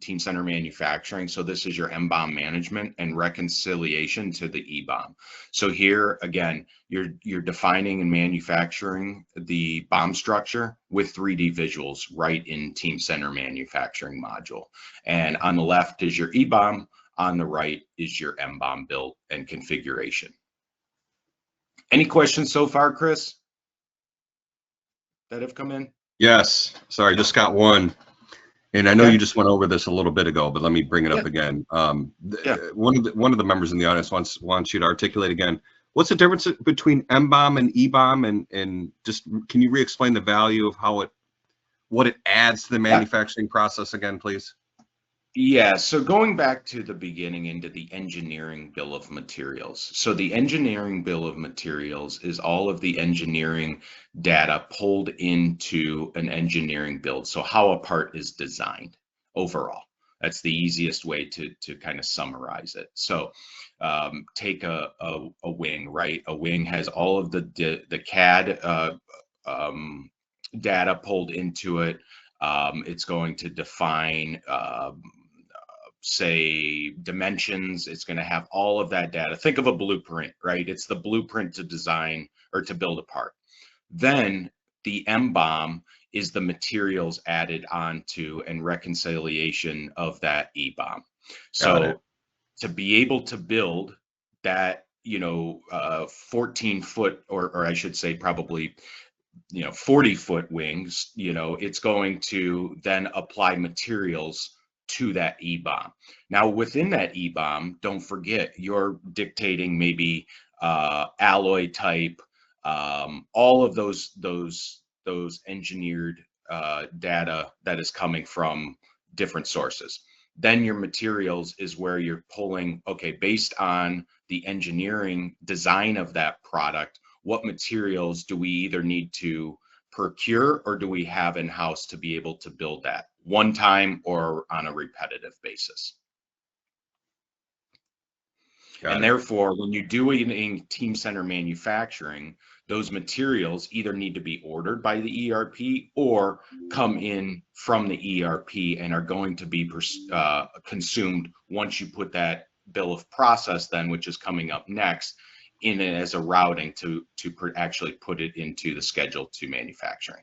Teamcenter Manufacturing. So this is your MBOM management and reconciliation to the EBOM. So here again, you're defining and manufacturing the BOM structure with 3D visuals right in Teamcenter Manufacturing module. And on the left is your EBOM, on the right is your MBOM build and configuration. Any questions so far, Chris, that have come in? Yes, sorry, just got one. And I know you just went over this a little bit ago, but let me bring it up again. One of the members in the audience wants you to articulate again, what's the difference between MBOM and EBOM, and just can you re-explain the value of how what it adds to the manufacturing process again, please? Yeah, so going back to the beginning into the engineering bill of materials. So the engineering bill of materials is all of the engineering data pulled into an engineering build. So how a part is designed overall. That's the easiest way to kind of summarize it. So take a wing, right? A wing has all of the CAD data pulled into it. It's going to define say dimensions. It's going to have all of that data. Think of a blueprint, right? It's the blueprint to design or to build a part. Then the MBOM is the materials added onto and reconciliation of that EBOM. So to be able to build that, 14-foot, or I should say probably 40-foot wings, it's going to then apply materials to that EBOM. Now within that EBOM, don't forget you're dictating maybe alloy type, all of those engineered data that is coming from different sources. Then your materials is where you're pulling, okay, based on the engineering design of that product, what materials do we either need to procure or do we have in-house to be able to build that one time or on a repetitive basis? And therefore, when you do it in Teamcenter Manufacturing, those materials either need to be ordered by the ERP or come in from the ERP and are going to be consumed once you put that bill of process then, which is coming up next, in it as a routing to actually put it into the schedule to manufacturing.